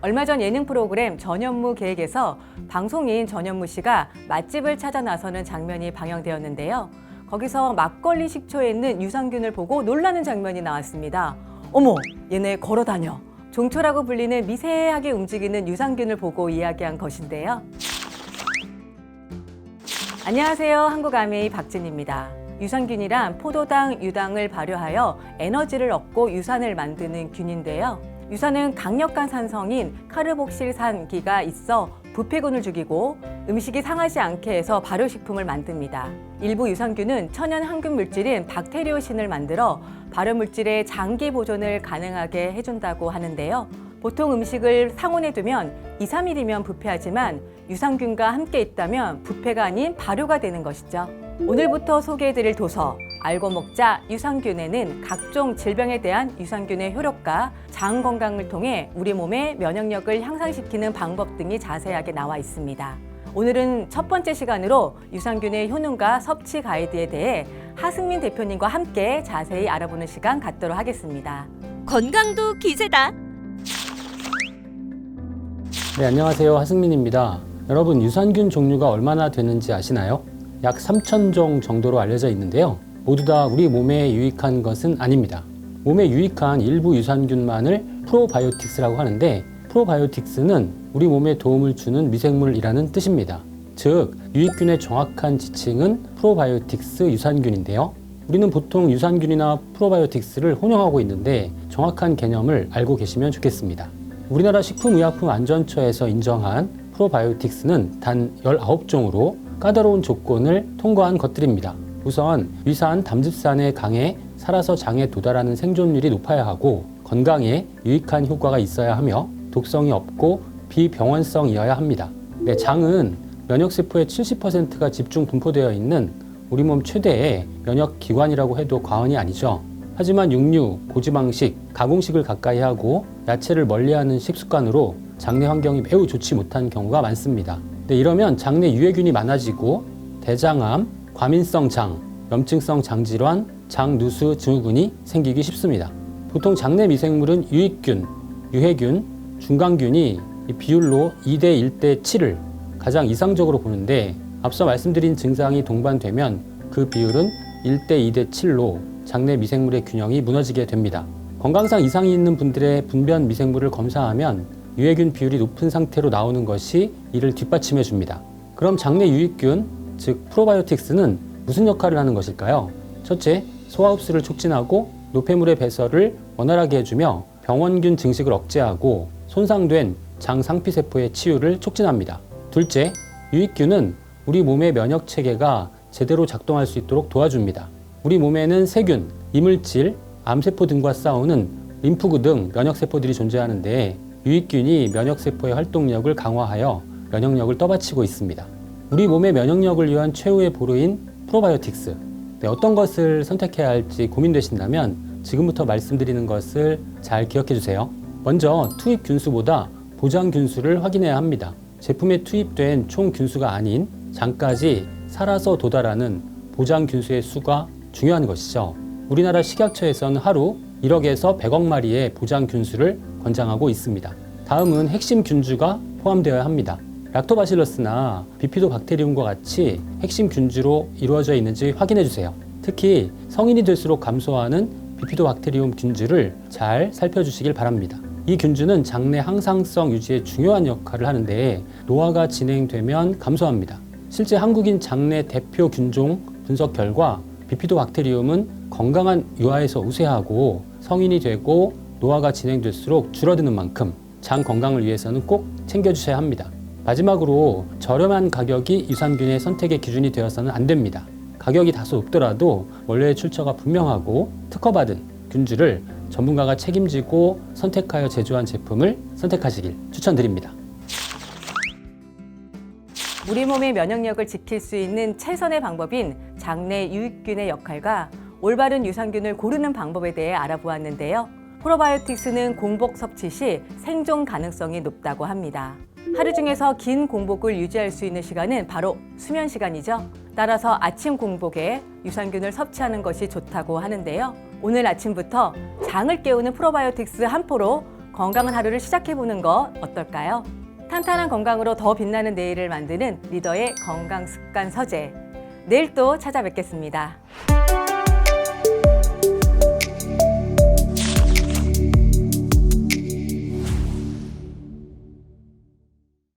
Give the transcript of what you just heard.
얼마 전 예능 프로그램 전현무 계획에서 방송인 전현무 씨가 맛집을 찾아 나서는 장면이 방영되었는데요. 거기서 막걸리 식초에 있는 유산균을 보고 놀라는 장면이 나왔습니다. 어머, 얘네 걸어다녀. 종초라고 불리는 미세하게 움직이는 유산균을 보고 이야기한 것인데요. 안녕하세요. 한국아메이 박진입니다. 유산균이란 포도당, 유당을 발효하여 에너지를 얻고 유산을 만드는 균인데요. 유산은 강력한 산성인 카르복실산기가 있어 부패군을 죽이고 음식이 상하지 않게 해서 발효식품을 만듭니다. 일부 유산균은 천연 항균 물질인 박테리오신을 만들어 발효물질의 장기 보존을 가능하게 해준다고 하는데요. 보통 음식을 상온에 두면 2, 3일이면 부패하지만 유산균과 함께 있다면 부패가 아닌 발효가 되는 것이죠. 오늘부터 소개해드릴 도서 알고 먹자 유산균에는 각종 질병에 대한 유산균의 효력과 장 건강을 통해 우리 몸의 면역력을 향상시키는 방법 등이 자세하게 나와 있습니다. 오늘은 첫 번째 시간으로 유산균의 효능과 섭취 가이드에 대해 하승민 대표님과 함께 자세히 알아보는 시간 갖도록 하겠습니다. 건강도 기세다. 네, 안녕하세요. 하승민입니다. 여러분, 유산균 종류가 얼마나 되는지 아시나요? 약 3,000종 정도로 알려져 있는데요. 모두 다 우리 몸에 유익한 것은 아닙니다. 몸에 유익한 일부 유산균만을 프로바이오틱스라고 하는데, 프로바이오틱스는 우리 몸에 도움을 주는 미생물이라는 뜻입니다. 즉, 유익균의 정확한 지칭은 프로바이오틱스 유산균인데요. 우리는 보통 유산균이나 프로바이오틱스를 혼용하고 있는데 정확한 개념을 알고 계시면 좋겠습니다. 우리나라 식품의약품안전처에서 인정한 프로바이오틱스는 단 19종으로 까다로운 조건을 통과한 것들입니다. 우선 위산, 담즙산에 강해 살아서 장에 도달하는 생존율이 높아야 하고 건강에 유익한 효과가 있어야 하며 독성이 없고 비병원성이어야 합니다. 네, 장은 면역세포의 70%가 집중 분포되어 있는 우리 몸 최대의 면역기관이라고 해도 과언이 아니죠. 하지만 육류, 고지방식, 가공식을 가까이 하고 야채를 멀리하는 식습관으로 장내 환경이 매우 좋지 못한 경우가 많습니다. 네, 이러면 장내 유해균이 많아지고 대장암, 과민성 장, 염증성 장질환, 장누수 증후군이 생기기 쉽습니다. 보통 장내 미생물은 유익균, 유해균, 중간균이 비율로 2대 1대 7을 가장 이상적으로 보는데 앞서 말씀드린 증상이 동반되면 그 비율은 1대 2대 7로 장내 미생물의 균형이 무너지게 됩니다. 건강상 이상이 있는 분들의 분변 미생물을 검사하면 유해균 비율이 높은 상태로 나오는 것이 이를 뒷받침해 줍니다. 그럼 장내 유익균, 즉 프로바이오틱스는 무슨 역할을 하는 것일까요? 첫째, 소화흡수를 촉진하고 노폐물의 배설을 원활하게 해주며 병원균 증식을 억제하고 손상된 장 상피세포의 치유를 촉진합니다. 둘째, 유익균은 우리 몸의 면역체계가 제대로 작동할 수 있도록 도와줍니다. 우리 몸에는 세균, 이물질, 암세포 등과 싸우는 림프구 등 면역세포들이 존재하는데 유익균이 면역세포의 활동력을 강화하여 면역력을 떠받치고 있습니다. 우리 몸의 면역력을 위한 최후의 보루인 프로바이오틱스. 네, 어떤 것을 선택해야 할지 고민되신다면 지금부터 말씀드리는 것을 잘 기억해 주세요. 먼저 투입 균수보다 보장 균수를 확인해야 합니다. 제품에 투입된 총 균수가 아닌 장까지 살아서 도달하는 보장 균수의 수가 중요한 것이죠. 우리나라 식약처에서는 하루 1억에서 100억 마리의 보장 균수를 권장하고 있습니다. 다음은 핵심 균주가 포함되어야 합니다. 락토바실러스나 비피도박테리움과 같이 핵심 균주로 이루어져 있는지 확인해 주세요. 특히 성인이 될수록 감소하는 비피도박테리움 균주를 잘 살펴주시길 바랍니다. 이 균주는 장내 항상성 유지에 중요한 역할을 하는데 노화가 진행되면 감소합니다. 실제 한국인 장내 대표 균종 분석 결과 비피도박테리움은 건강한 유아에서 우세하고 성인이 되고 노화가 진행될수록 줄어드는 만큼 장 건강을 위해서는 꼭 챙겨주셔야 합니다. 마지막으로 저렴한 가격이 유산균의 선택의 기준이 되어서는 안 됩니다. 가격이 다소 높더라도 원료의 출처가 분명하고 특허받은 균주를 전문가가 책임지고 선택하여 제조한 제품을 선택하시길 추천드립니다. 우리 몸의 면역력을 지킬 수 있는 최선의 방법인 장내 유익균의 역할과 올바른 유산균을 고르는 방법에 대해 알아보았는데요. 프로바이오틱스는 공복 섭취 시 생존 가능성이 높다고 합니다. 하루 중에서 긴 공복을 유지할 수 있는 시간은 바로 수면 시간이죠. 따라서 아침 공복에 유산균을 섭취하는 것이 좋다고 하는데요. 오늘 아침부터 장을 깨우는 프로바이오틱스 한 포로 건강한 하루를 시작해보는 거 어떨까요? 탄탄한 건강으로 더 빛나는 내일을 만드는 리더의 건강 습관 서재. 내일 또 찾아뵙겠습니다.